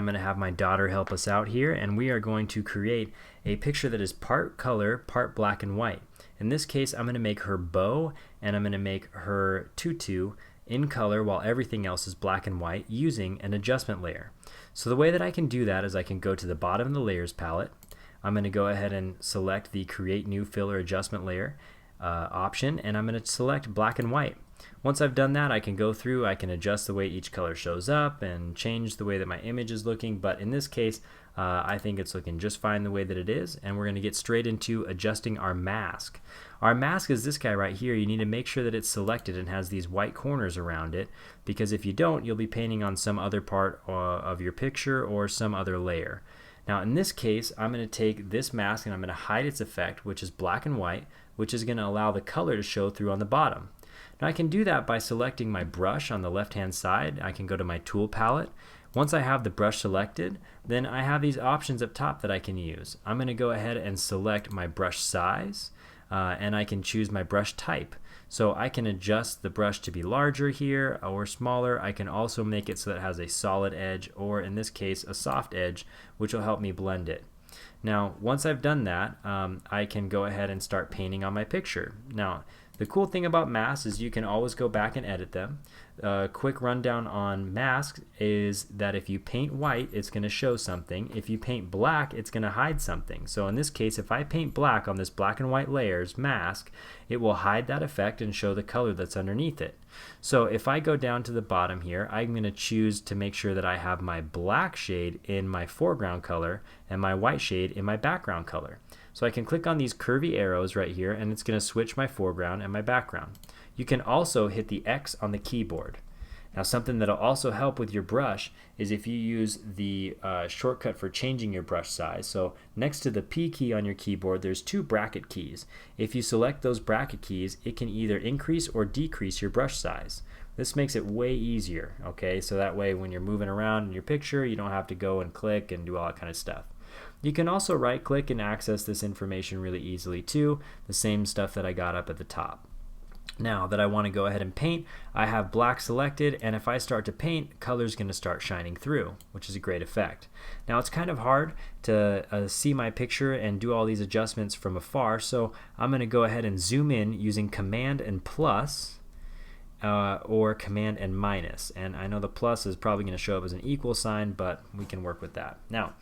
going to have my daughter help us out here, and we are going to create a picture that is part color, part black and white. In this case, I'm going to make her bow and I'm going to make her tutu in color while everything else is black and white using an adjustment layer. So the way that I can do that is I can go to the bottom of the layers palette. I'm going to go ahead and select the create new fill or adjustment layer option, and I'm going to select black and white. Once I've done that, I can go through, I can adjust the way each color shows up and change the way that my image is looking, but in this case I think it's looking just fine the way that it is, and we're going to get straight into adjusting our mask. Our mask is this guy right here. You need to make sure that it's selected and has these white corners around it, because if you don't, you'll be painting on some other part of your picture or some other layer. Now in this case, I'm going to take this mask and I'm going to hide its effect, which is black and white, which is going to allow the color to show through on the bottom. Now I can do that by selecting my brush on the left hand side. I can go to my tool palette. Once I have the brush selected, then I have these options up top that I can use. I'm going to go ahead and select my brush size, and I can choose my brush type. So I can adjust the brush to be larger here or smaller. I can also make it so that it has a solid edge, or in this case a soft edge, which will help me blend it. Now once I've done that, I can go ahead and start painting on my picture. Now the cool thing about masks is you can always go back and edit them. A quick rundown on masks is that if you paint white, it's going to show something. If you paint black, it's going to hide something. So in this case, if I paint black on this black and white layers mask, it will hide that effect and show the color that's underneath it. So if I go down to the bottom here, I'm going to choose to make sure that I have my black shade in my foreground color and my white shade in my background color. So I can click on these curvy arrows right here, and it's going to switch my foreground and my background. You can also hit the X on the keyboard. Now something that'll also help with your brush is if you use the shortcut for changing your brush size. So next to the P key on your keyboard, there's two bracket keys. If you select those bracket keys, it can either increase or decrease your brush size. This makes it way easier, okay? So that way when you're moving around in your picture, you don't have to go and click and do all that kind of stuff. You can also right click and access this information really easily too, the same stuff that I got up at the top. Now that I want to go ahead and paint, I have black selected, and if I start to paint, color's going to start shining through, which is a great effect. Now it's kind of hard to see my picture and do all these adjustments from afar, so I'm going to go ahead and zoom in using Command and plus, or Command and minus, and I know the plus is probably going to show up as an equal sign, but we can work with that. Now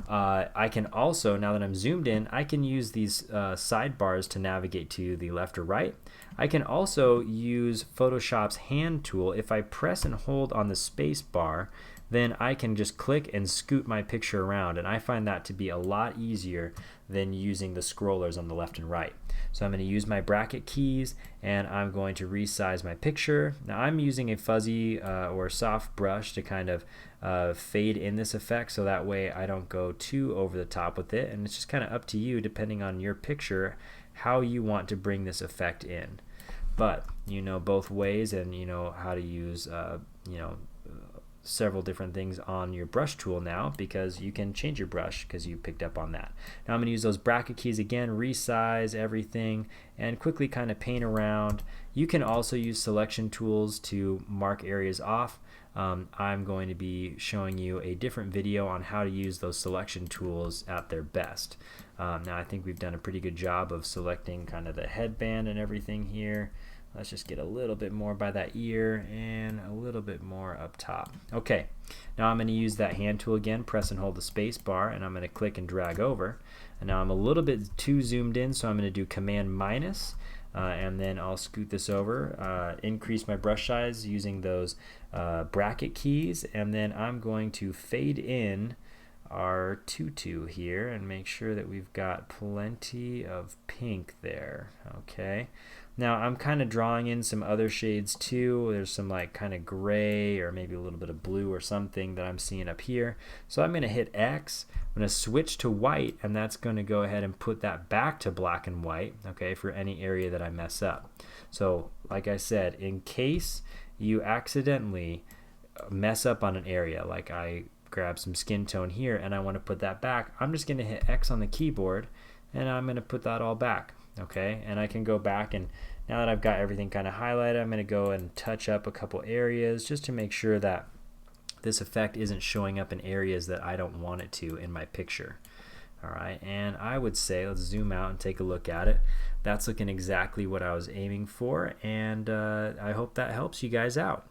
I can also, now that I'm zoomed in, I can use these sidebars to navigate to the left or right. I can also use Photoshop's hand tool. If I press and hold on the space bar, then I can just click and scoot my picture around, and I find that to be a lot easier than using the scrollers on the left and right. So I'm going to use my bracket keys, and I'm going to resize my picture. Now I'm using a fuzzy or soft brush to kind of fade in this effect, so that way I don't go too over the top with it, and it's just kind of up to you depending on your picture how you want to bring this effect in. But you know both ways, and you know how to use several different things on your brush tool now, because you can change your brush because you picked up on that. Now I'm going to use those bracket keys again, resize everything, and quickly kind of paint around. You can also use selection tools to mark areas off. I'm going to be showing you a different video on how to use those selection tools at their best. Now I think we've done a pretty good job of selecting kind of the headband and everything here. Let's just get a little bit more by that ear and a little bit more up top. Okay, now I'm going to use that hand tool again, press and hold the space bar, and I'm going to click and drag over. And now I'm a little bit too zoomed in, so I'm going to do Command minus, and then I'll scoot this over, increase my brush size using those bracket keys, and then I'm going to fade in our tutu here and make sure that we've got plenty of pink there. Okay, now I'm kind of drawing in some other shades too. There's some like kind of gray or maybe a little bit of blue or something that I'm seeing up here. So I'm going to hit X. I'm going to switch to white, and that's going to go ahead and put that back to black and white, okay, for any area that I mess up. So like I said, in case you accidentally mess up on an area, like I grab some skin tone here and I want to put that back, I'm just going to hit X on the keyboard and I'm going to put that all back. Okay, and I can go back, and now that I've got everything kind of highlighted, I'm going to go and touch up a couple areas just to make sure that this effect isn't showing up in areas that I don't want it to in my picture. Alright, and I would say, let's zoom out and take a look at it. That's looking exactly what I was aiming for, and I hope that helps you guys out.